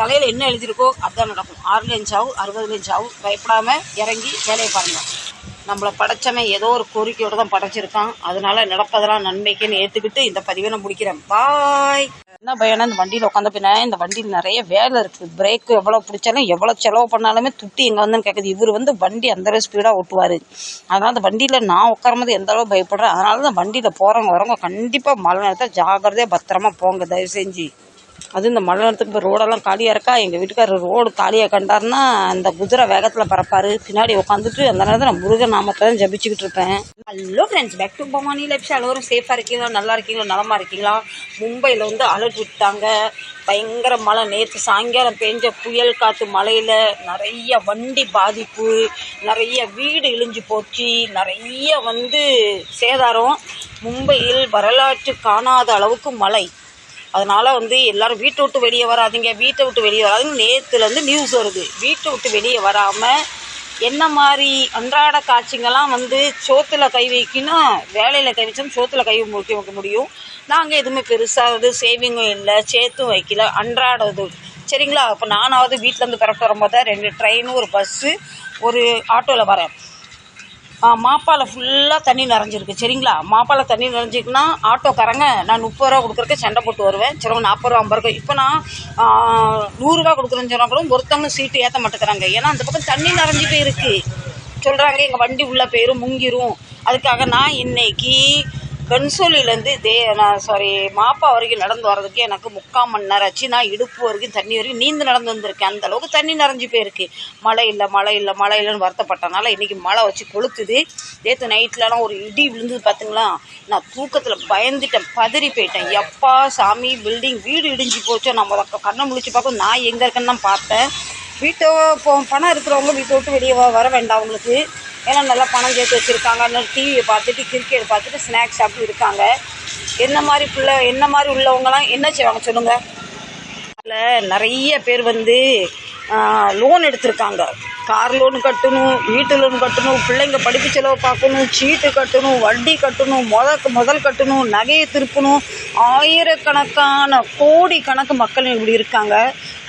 தலையில் என்ன எழுதியிருக்கோ அதுதான் நடக்கும். 6 இன்ச் ஆகும் 60 இன்ச் ஆகும். பயப்படாமல் இறங்கி வேலையை பாருங்கள். நம்மளை படைச்சவன் ஏதோ ஒரு கோரிக்கையோடு தான் படைச்சிருக்கான். அதனால நடப்பதெல்லாம் நன்மைக்குன்னு ஏற்றுக்கிட்டு இந்த பதிவை நான் முடிக்கிறேன். பாய். என்ன பயனா இந்த வண்டியில் உட்காந்த பின்னா இந்த வண்டியில் நிறைய வேலை இருக்குது. பிரேக்கு எவ்வளோ பிடிச்சாலும் எவ்வளோ செலவு பண்ணாலுமே துட்டி எங்கே வந்தேன்னு கேட்குது. இவர் வந்து வண்டி அந்தளவு ஸ்பீடாக ஓட்டுவார். அதனால் அந்த வண்டியில் நான் உட்காரும்போது எந்த அளவு பயப்படுறேன். அதனால தான் வண்டியில் போகிறவங்க வரவங்க கண்டிப்பாக மழை நேரத்தை ஜாக்கிரதையாக பத்திரமா போங்க தயவு செஞ்சு. அது இந்த மழை நேரத்துக்கு இப்போ ரோடெல்லாம் காலியாக இருக்கா. எங்கள் வீட்டுக்காரர் ரோடு காலியாக கண்டாருன்னா அந்த குதிரை வேகத்தில் பறப்பார். பின்னாடி உட்காந்துட்டு அந்த நேரத்தில் நான் முருகன் நாமத்தை தான் ஜபிச்சுக்கிட்டு இருப்பேன். Hello friends, back to Bhavani life. எல்லோரும் சேஃபாக இருக்கீங்களா, நல்லா இருக்கீங்களா, நலமாக இருக்கீங்களா? மும்பையில் வந்து அலர்ட் விட்டாங்க. பயங்கர மழை. நேற்று சாயங்காலம் பெஞ்ச புயல் காற்று மழையில் நிறைய வண்டி பாதிப்பு, நிறைய வீடு இழிஞ்சு போச்சு, நிறைய வந்து சேதாரம். மும்பையில் வரலாற்று காணாத அளவுக்கு மழை. அதனால் வந்து எல்லோரும் வீட்டை விட்டு வெளியே வராதிங்க, வீட்டை விட்டு வெளியே வராதிங்க. நேற்றுலேருந்து நியூஸ் வருது. வீட்டை விட்டு வெளியே வராமல் என்ன மாதிரி அன்றாட காட்சிங்கெல்லாம் வந்து சோத்தில் கை வைக்கணும். வேலையில் கை வச்சோம் சோத்தில் கை வைக்க முடியும். நாங்கள் எதுவுமே பெருசாக சேவிங்கும் இல்லை, சேர்த்தும் வைக்கல. அன்றாட இது சரிங்களா. இப்போ நானாவது வீட்டிலேருந்து பிறப்பு வரும்போது 2 ட்ரெயின், ஒரு பஸ்ஸு, ஒரு ஆட்டோவில் வரேன். மாப்பால் ஃபுல்லாக தண்ணி நிறைஞ்சிருக்கு சரிங்களா. மாப்பால் தண்ணி நிறைஞ்சிக்குன்னா ஆட்டோக்காரங்க நான் 30 ரூபா கொடுக்குறக்கு சண்டை போட்டு வருவேன். சிலவங்க 40 ரூபா 50 ரூபா. இப்போ நான் 100 ரூபா கொடுக்குறேன்னு சொன்னால் கூட ஒருத்தவங்க சீட்டு ஏற்ற மாட்டேங்கிறாங்க. ஏன்னா அந்த பக்கம் தண்ணி நிறைஞ்சி போயிருக்கு சொல்கிறாங்க. எங்கள் வண்டி உள்ளே போயிடும், முங்கிரும். அதுக்காக நான் இன்னைக்கு கன்சோலிலேருந்து மாப்பா வரைக்கும் நடந்து வர்றதுக்கு எனக்கு 3/4 மணி நேரம் ஆச்சு. நான் இடுப்பு வரைக்கும் தண்ணி வரைக்கும் நீந்து நடந்து வந்திருக்கேன். அந்தளவுக்கு தண்ணி நிறைஞ்சி போயிருக்கு. மழை இல்லைன்னு வருத்தப்பட்டனால இன்றைக்கி மழை வச்சு கொளுத்துது. நேற்று நைட்லலாம் ஒரு இடி விழுந்தது பார்த்துங்களா. நான் தூக்கத்தில் பயந்துட்டேன், பதறி போயிட்டேன். எப்பா சாமி, பில்டிங் வீடு இடிஞ்சு போச்சோ. நம்ம கண்ணை முழிச்சு பார்க்க நான் எங்கே இருக்கேன்னு தான் பார்த்தேன். வீட்டை பணம் இருக்கிறவங்க வீட்டை விட்டு வெளியே வர வேண்டாம் அவங்களுக்கு. ஏன்னா நல்லா பணம் சேர்த்து வச்சுருக்காங்க. நல்லா டிவியை பார்த்துட்டு கிரிக்கெட் பார்த்துட்டு ஸ்நாக்ஸ் சாப்பிட்டு இருக்காங்க. என்ன மாதிரி உள்ளவங்களாம் என்ன செய்வாங்க சொல்லுங்கள். அதில் நிறைய பேர் வந்து லோன் எடுத்திருக்காங்க. கார் லோன் கட்டணும், வீட்டு லோன் கட்டணும், பிள்ளைங்க படிப்பு செலவு பார்க்கணும், சீட்டு கட்டணும், வட்டி கட்டணும், முதல் கட்டணும், நகையை திருப்பணும். ஆயிரக்கணக்கான கோடி கணக்கு மக்கள் இப்படி இருக்காங்க.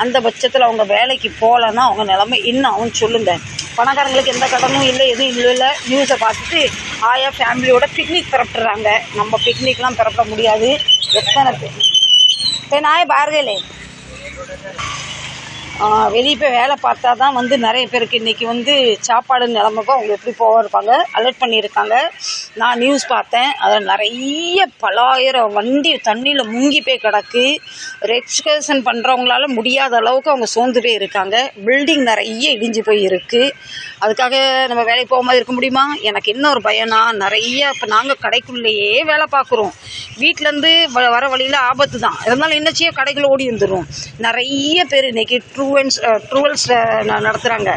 அந்த பட்சத்தில் அவங்க வேலைக்கு போகலன்னா அவங்க நிலைமை இன்னும் அவன் சொல்லுங்கள். பணக்காரங்களுக்கு எந்த கடனும் இல்லை, எதுவும் இல்லை. நியூஸை பார்த்துட்டு ஆயா ஃபேமிலியோட பிக்னிக் பிறப்பிடுறாங்க. நம்ம பிக்னிக்லாம் பிறப்பிட முடியாது. எத்தனை பேர் நான் பார்கலே வெளியே போய் வேலை பார்த்தா தான் வந்து நிறைய பேருக்கு இன்றைக்கி வந்து சாப்பாடு நிலமைக்கும் அவங்க எப்படி இருப்பாங்க அலர்ட் பண்ணியிருக்காங்க. நான் நியூஸ் பார்த்தேன். அதில் நிறைய பலாயிரம் வண்டி தண்ணியில் முங்கி போய் கிடக்கு. ரெஸ்கேஷன் பண்ணுறவங்களால முடியாத அளவுக்கு அவங்க சோர்ந்து போய் இருக்காங்க. பில்டிங் நிறைய இடிஞ்சு போய் இருக்குது. அதுக்காக நம்ம வேலைக்கு போகாமல் இருக்க முடியுமா? எனக்கு என்ன ஒரு பயனா, நிறைய இப்போ நாங்கள் கடைக்குள்ளேயே வேலை பார்க்குறோம். வீட்டிலேருந்து வர வழியில் ஆபத்து தான். இருந்தாலும் என்ன செய்ய, கடைக்குள்ளே ஓடி வந்துடும். நிறைய பேர் இன்றைக்கி ட்ரூவல்ஸ் நடத்துகிறாங்க,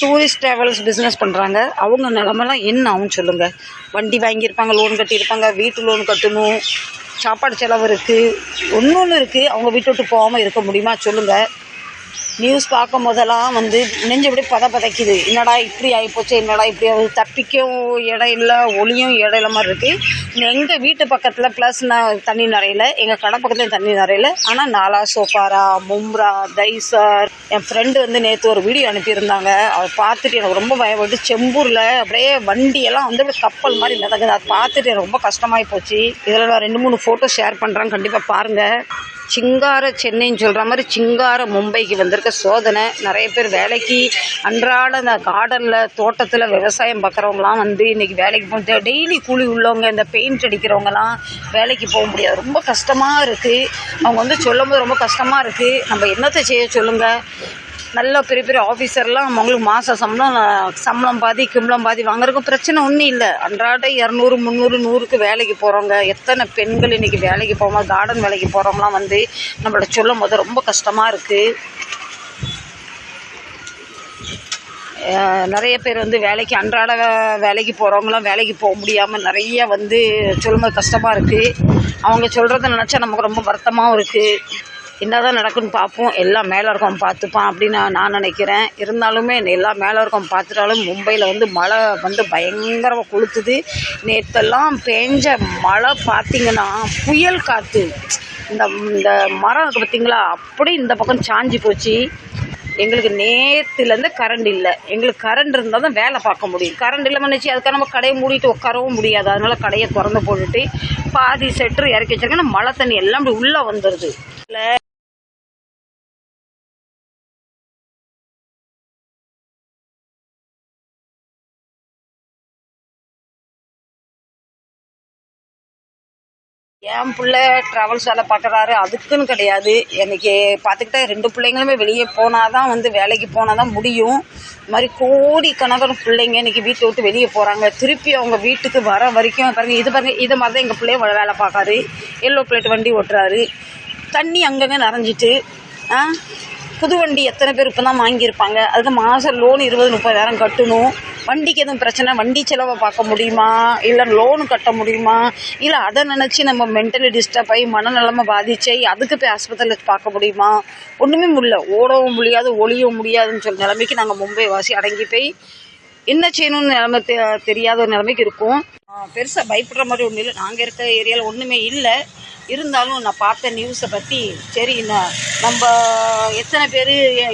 டூரிஸ்ட் ட்ராவல்ஸ் பிஸ்னஸ் பண்ணுறாங்க. அவங்க நிலமெல்லாம் என்ன ஆகும் சொல்லுங்கள். வண்டி வாங்கியிருப்பாங்க, லோன் கட்டியிருப்பாங்க, வீட்டு லோன் கட்டணும், சாப்பாடு செலவு இருக்குது, ஒன்று இருக்குது. அவங்க வீட்டு விட்டு போகாமல் இருக்க முடியுமா சொல்லுங்கள். நியூஸ் பார்க்கும் போதெல்லாம் வந்து நெஞ்சு அப்படியே பதைக்குது. என்னடா இப்படி ஆகிப்போச்சு, என்னடா இப்படி தப்பிக்கும் இடம் இல்லை, ஒளியும் இடம் இல்லை மாதிரி இருக்குது. எங்கள் வீட்டு பக்கத்தில் ப்ளஸ் நான் தண்ணி நிறையில, எங்கள் கடை பக்கத்தில் தண்ணி நிறையில. ஆனால் நாலா, சோப்பாரா, மும்ரா, தைசர். என் ஃப்ரெண்டு வந்து நேற்று ஒரு வீடியோ அனுப்பியிருந்தாங்க. அதை பார்த்துட்டு எனக்கு ரொம்ப பயப்பட்டு, செம்பூரில் அப்படியே வண்டியெல்லாம் வந்து அப்படியே கப்பல் மாதிரி மிதக்குது. அதை பார்த்துட்டு எனக்கு ரொம்ப கஷ்டமாகி போச்சு. இதில் நான் 2-3 ஃபோட்டோ ஷேர் பண்ணுறேன், கண்டிப்பாக பாருங்கள். சிங்கார சென்னைன்னு சொல்கிற மாதிரி சிங்கார மும்பைக்கு வந்திருக்க சோதனை. நிறைய பேர் வேலைக்கு அன்றாட அந்த கார்டனில் தோட்டத்தில் விவசாயம் பார்க்குறவங்களாம் வந்து இன்றைக்கி வேலைக்கு போக, டெய்லி கூலி உள்ளவங்க, இந்த பெயிண்ட் அடிக்கிறவங்கலாம் வேலைக்கு போக முடியாது. ரொம்ப கஷ்டமாக இருக்குது. அவங்க வந்து சொல்லும் போது ரொம்ப கஷ்டமாக இருக்குது. நம்ம என்னத்தை செய்ய சொல்லுங்கள். நல்ல பெரிய பெரிய ஆஃபீஸர்லாம் அவங்களுக்கு மாத சம்பளம் பாதி கிம்பளம் பாதி வாங்குறதுக்கு பிரச்சனை ஒன்றும் இல்லை. அன்றாட 200, 300, 100க்கு வேலைக்கு போகிறவங்க எத்தனை பெண்கள் இன்றைக்கி வேலைக்கு போகாமல் கார்டன் வேலைக்கு போகிறவங்களாம் வந்து நம்மளோட சொல்லும் போது ரொம்ப கஷ்டமாக இருக்குது. நிறைய பேர் வந்து வேலைக்கு அன்றாட வேலைக்கு போகிறவங்களாம் வேலைக்கு போக முடியாமல் நிறைய வந்து சொல்லும்போது கஷ்டமாக இருக்குது. அவங்க சொல்கிறத நினச்சா நமக்கு ரொம்ப வருத்தமாகவும் இருக்குது. என்ன தான் நடக்குன்னு பார்ப்போம். எல்லாம் மேலே இருக்கோம் பார்த்துப்பான் அப்படின்னு நான் நினைக்கிறேன். இருந்தாலுமே எல்லா மேலே இருக்கோம் பார்த்துட்டாலும் மும்பையில் வந்து மழை வந்து பயங்கரமாக கொளுத்துது. நேற்றெல்லாம் பேஞ்ச மழை பார்த்திங்கன்னா புயல் காற்று. இந்த இந்த மரம் இருக்குது பார்த்தீங்களா, அப்படி இந்த பக்கம் சாஞ்சி போச்சு. எங்களுக்கு நேற்றுலேருந்து கரண்ட் இல்லை. எங்களுக்கு கரண்ட் இருந்தால் தான் வேலை பார்க்க முடியும். கரண்ட் இல்லாமல் நினச்சி அதுக்காக நம்ம கடையை மூடிட்டு உட்காரவும் முடியாது. அதனால் கடையை திறந்து போட்டுட்டு பாதி செட்ரு இறக்கி வச்சிருக்கேன். மழை தண்ணி எல்லாம் அப்படி உள்ளே வந்துடுது. இல்லை என் பிள்ளை ட்ராவல்ஸ் வேலை பார்க்குறாரு, அதுக்குன்னு கிடையாது. எனக்கு பார்த்துக்கிட்டா 2 பிள்ளைங்களுமே வெளியே போனால் தான் வந்து வேலைக்கு போனால் தான் முடியும். இது மாதிரி கோடிக்கணக்கான பிள்ளைங்க இன்றைக்கி வீட்டை விட்டு வெளியே போகிறாங்க. திருப்பி அவங்க வீட்டுக்கு வர வரைக்கும் பாருங்கள், இதை மாதிரி தான் எங்கள் பிள்ளைய வேலை பார்க்காரு. எல்லோ பிளேட் வண்டி ஓட்டுறாரு. தண்ணி அங்கங்கே நிறைஞ்சிட்டு புது வண்டி எத்தனை பேர் இப்போ தான் வாங்கியிருப்பாங்க. அதுக்கு மாதம் லோன் 20-30,000 கட்டணும். வண்டிக்கு எதுவும் பிரச்சனை, வண்டி செலவை பார்க்க முடியுமா, இல்லை லோனு கட்ட முடியுமா, இல்லை அதை நினச்சி நம்ம மென்டலி டிஸ்டர்ப் ஆகி மனநலமை பாதிச்சை அதுக்கு போய் ஆஸ்பத்திரியில் பார்க்க முடியுமா? ஒன்றுமே முடியல. ஓடவும் முடியாது, ஒளியவும் முடியாதுன்னு சொல்ல நிலைமைக்கு நாங்கள் மும்பை வாசி அடங்கி போய் என்ன செய்யணும்னு நிலைமை தெரியாத ஒரு நிலைமைக்கு இருக்கும். பெருசாக பயப்படுற மாதிரி ஒன்றும் இல்லை. நாங்கள் இருக்கிற ஏரியாவில் ஒன்றுமே இல்லை. இருந்தாலும் நான் பார்த்த நியூஸை பற்றி சரி, நம்ம எத்தனை பேர்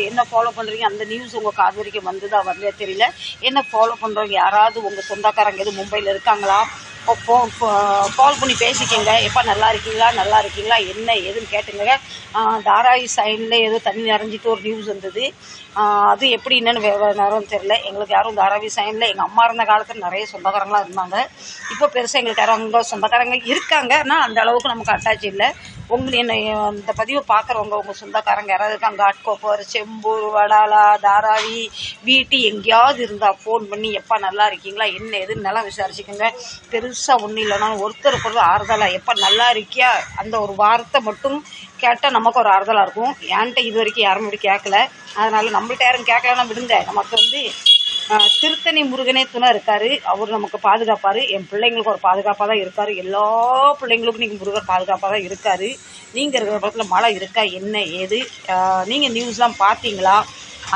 என்ன ஃபாலோ பண்ணுறீங்க, அந்த நியூஸ் உங்கள் காது வரைக்கும் வந்துதா வரலையா தெரியல. என்ன ஃபாலோ பண்ணுறவங்க யாராவது உங்கள் சொந்தக்காரங்க எதுவும் மும்பையில் இருக்காங்களா? கால் பண்ணி பேசிக்கங்க. எப்போ நல்லா இருக்கீங்களா என்ன ஏதுன்னு கேட்டுங்க. தாராவி சைடில் ஏதோ தண்ணி நிறைஞ்சிட்டு ஒரு நியூஸ் வந்தது. அது எப்படி என்னென்னு நேரம் தெரில. எங்களுக்கு யாரும் தாராவி சைடில் எங்கள் அம்மா இருந்த காலத்தில் நிறைய சொந்தக்காரங்களாக இருந்தாங்க. இப்போ பெருசாக எங்களுக்கு யாரும் அங்கே சொந்தக்காரங்க இருக்காங்க, ஆனால் அந்த அளவுக்கு நமக்கு அட்டாச் இல்லை. என்ன இந்த பதிவை பார்க்குறவங்க உங்கள் சொந்தக்காரங்க யாராவது இருக்காங்க, காட்கோப்பர், செம்பூர், வடாலா, தாராவி, வீட்டு எங்கேயாவது இருந்தால் ஃபோன் பண்ணி எப்போ நல்லா இருக்கீங்களா என்ன எதுன்னு நல்லா விசாரிச்சுக்கோங்க. பெருசாக ஒன்றும் இல்லைனாலும் ஒருத்தருக்கு ஆறுதலாக எப்போ நல்லா இருக்கியா அந்த ஒரு வார்த்தை மட்டும் கேட்டால் நமக்கு ஒரு ஆறுதலாக இருக்கும். என்கிட்ட இது வரைக்கும் யாரும் இப்படி கேட்கல. அதனால் நம்மள்ட்ட யாரும் கேட்கலன்னா விடுங்க. நமக்கு வந்து திருத்தணி முருகனே துணை இருக்கார். அவர் நமக்கு பாதுகாப்பார். என் பிள்ளைங்களுக்கு ஒரு பாதுகாப்பாக தான் இருக்கார். எல்லா பிள்ளைங்களுக்கும் நீங்கள் முருகர் பாதுகாப்பாக தான் இருக்கார். நீங்கள் இருக்கிற பக்கத்தில் மழை இருக்கா என்ன ஏது நீங்கள் நியூஸ்லாம் பார்த்தீங்களா?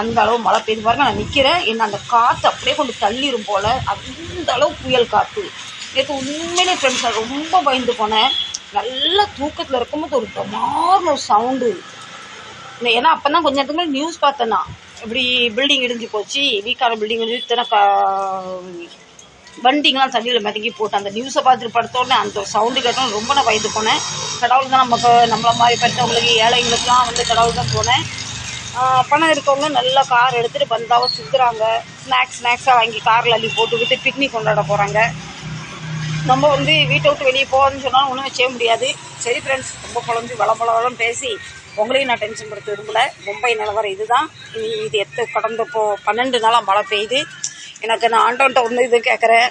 அந்த அளவு மழை பெய்து பாருங்க. நான் நிற்கிறேன், என்ன அந்த காற்று அப்படியே கொண்டு தள்ளிடும் போல், அந்த அளவு புயல் காற்று. நேற்று உண்மையிலே ஃப்ரெண்ட்ஸ் நான் ரொம்ப பயந்து போனேன். நல்லா தூக்கத்தில் இருக்கும்போது ஒரு டமார்னு ஒரு சவுண்டு. ஏன்னா அப்போ தான் கொஞ்சம் நேரத்துக்கு மேலே நியூஸ் பார்த்தேன்னா இப்படி பில்டிங் இடிஞ்சு போச்சு, வீக்கான பில்டிங் இடிஞ்சு இத்தனை வண்டிங்கெலாம் தண்ணியில் மிதங்கி போட்டு அந்த நியூஸை பார்த்துட்டு படுத்தோடனே அந்த சவுண்டு கேட்டோன்னு ரொம்ப நான் பயந்து போனேன். கடவுள் தான் நம்மளை மாதிரி பெற்றவங்களுக்கு ஏழைங்களுக்கெலாம் வந்து கடவுள் தான் போனேன். பணம் இருக்கவங்க நல்லா கார் எடுத்துகிட்டு பந்தாவை சுற்றுறாங்க. ஸ்நாக்ஸாக வாங்கி காரில் அள்ளி போட்டுக்கிட்டு பிக்னிக் கொண்டாட போகிறாங்க. நம்ம வந்து வீட்டை விட்டு வெளியே போகணும்னு சொன்னாலும் ஒன்றுமே செய்ய முடியாது. சரி ஃப்ரெண்ட்ஸ், ரொம்ப குழம்பு வளம் பேசி உங்களையும் நான் டென்ஷன் படுத்த விரும்பலை. மும்பை நிலவரம் இதுதான். இது கடந்த 12 நாளாக மழை பெய்யுது. எனக்கு நான் ஆண்டவன்ட்ட ஒன்று இது கேட்குறேன்,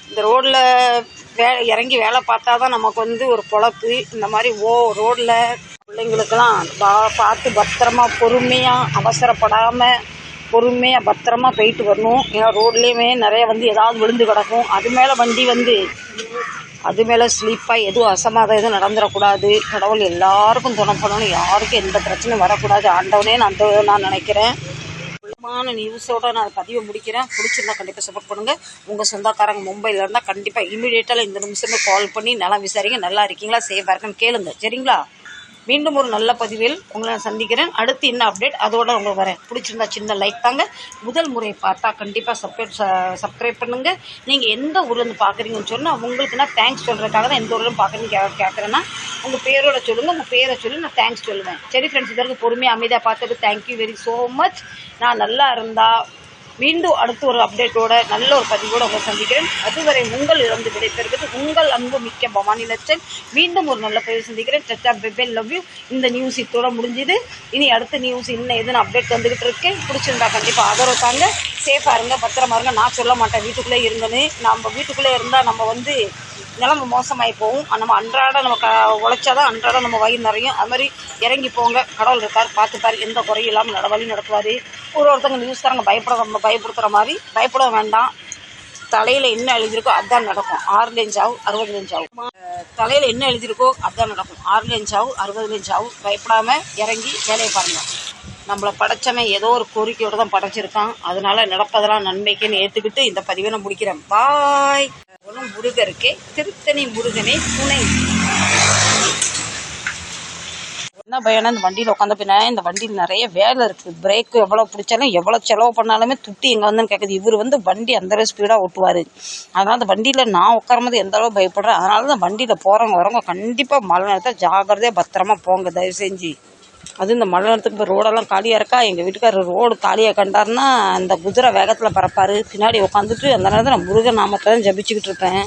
இந்த ரோட்டில் இறங்கி வேலை பார்த்தா தான் நமக்கு வந்து ஒரு பொழப்பு. இந்த மாதிரி ரோட்டில் பிள்ளைங்களுக்கெல்லாம் பார்த்து பத்திரமா பொறுமையாக அவசரப்படாமல் பொறுமையாக பத்திரமா போயிட்டு வரணும். ஏன்னா ரோட்லேயுமே நிறைய வந்து ஏதாவது விழுந்து கிடக்கும். அது மேலே ஸ்லீப்பாக எதுவும் அசமாதம் எதுவும் நடந்துடக்கூடாது. கடவுள் எல்லாருக்கும் துணை பண்ணணும், யாருக்கும் எந்த பிரச்சனையும் வரக்கூடாது. ஆண்டவனே நான் நினைக்கிறேன். முக்கியமான நியூஸோடு நான் பதிவை முடிக்கிறேன். பிடிச்சிருந்தா கண்டிப்பாக சப்போர்ட் பண்ணுங்கள். உங்கள் சொந்தக்காரங்க மும்பையில் இருந்தால் கண்டிப்பாக இமீடியட்டாக இந்த நிமிஷமே கால் பண்ணி நல்லா விசாரிங்க. நல்லா இருக்கீங்களா, சேஃபாக இருக்குன்னு கேளுங்க. சரிங்களா? மீண்டும் ஒரு நல்ல பதிவில் உங்களை நான் சந்திக்கிறேன். அடுத்து என்ன அப்டேட் அதோட உங்களுக்கு வரேன். பிடிச்சிருந்தா சின்ன லைக் தாங்க. முதல் முறை பார்த்தா கண்டிப்பாக சப்ஸ்கிரைப் பண்ணுங்கள். நீங்கள் எந்த ஊர்லேருந்து பார்க்குறீங்கன்னு சொன்னால் உங்களுக்கு நான் தேங்க்ஸ் சொல்கிறதுக்காக தான் எந்த ஊர்லேருந்து பார்க்குறீங்க கேட்குறேன்னா உங்கள் பேரோட சொல்லுங்கள். உங்கள் பேரை சொல்லி நான் தேங்க்ஸ் சொல்லுவேன். சரி ஃப்ரெண்ட்ஸ், இதற்கு பொறுமையாக அமைதியாக பார்த்துட்டு தேங்க்யூ வெரி ஸோ மச். நான் நல்லா இருந்தால் மீண்டும் அடுத்த ஒரு அப்டேட்டோட நல்ல ஒரு பதிவோடு உங்களை சந்திக்கிறேன். அதுவரை உங்கள் இழந்து விடைபெறுவது உங்கள் அன்பு மிக்க பவானி லட்சன். மீண்டும் ஒரு நல்ல பதிவு சந்திக்கிறேன். டச்சா பெபே லவ் யூ. இந்த நியூஸ் இதோட முடிஞ்சுது. இனி அடுத்த நியூஸ் இன்னும் எதுன்னு அப்டேட் வந்துக்கிட்டு இருக்கேன். பிடிச்சிருந்தா கண்டிப்பாக ஆதரவு தாங்க. சேஃபாக இருங்க, பத்திரமா இருங்க. நான் சொல்ல மாட்டேன் வீட்டுக்குள்ளே இருங்கன்னு. நம்ம வீட்டுக்குள்ளே இருந்தால் நம்ம வந்து நிலமை மோசமாகி போகும். நம்ம அன்றாடம் நம்ம உழைச்சாதான் அன்றாடம் நம்ம வயிறு நிறையும். அது மாதிரி இறங்கி போங்க. கடவுள் இருக்கார், பார்த்துப்பார். எந்த குறையும் இல்லாமல் வழி நடத்துவார். ஒருத்தங்க நியூஸ் தரங்க பயப்படுத்துகிற மாதிரி பயப்பட வேண்டாம். தலையில் என்ன எழுதியிருக்கோ அதுதான் நடக்கும். 6 லேஞ்ச் ஆகும் 60 லேஞ்ச் ஆகும். தலையில் என்ன எழுதியிருக்கோ அதுதான் நடக்கும். 6 லேஞ்ச் ஆகும் 60 லேஞ்ச் ஆகும். பயப்படாமல் இறங்கி வேலையை பாருங்கள். நம்மளை படைச்சவன் ஏதோ ஒரு கோரிக்கையோடு தான் படைச்சிருக்கான். அதனால நடப்பதெல்லாம் நன்மைக்குன்னு ஏற்றுக்கிட்டு இந்த பதிவை நான் முடிக்கிறேன். பாய். முருகருக்கே திருத்தணி முருகனே துணை. என்ன பையனா இந்த வண்டியில் உட்காந்த பின்னா இந்த வண்டியில் நிறைய வேலை இருக்குது. பிரேக்கு எவ்வளோ பிடிச்சாலும் எவ்வளோ செலவு பண்ணாலுமே துட்டி எங்கே வந்துன்னு கேட்குது. இவர் வண்டி அந்த ஸ்பீடாக ஓட்டுவார். அதனால் அந்த வண்டியில் நான் உட்காரும்போது எந்த அளவு பயப்படுறேன். அதனால தான் வண்டியில் போகிறவங்க வரவங்க கண்டிப்பாக மழை நேரத்தில் ஜாக்கிரதையாக பத்திரமா போங்க தயவு செஞ்சு. அது இந்த மழை நேரத்துக்கு இப்போ ரோடெல்லாம் காலியாக இருக்கா. எங்கள் வீட்டுக்காரர் ரோடு காலியாக கண்டாருன்னா அந்த குதிரை வேகத்தில் பறப்பார். பின்னாடி உட்காந்துட்டு அந்த நேரத்தில் நான் முருகன் நாமத்தை தான் ஜபிச்சுக்கிட்டு இருப்பேன்.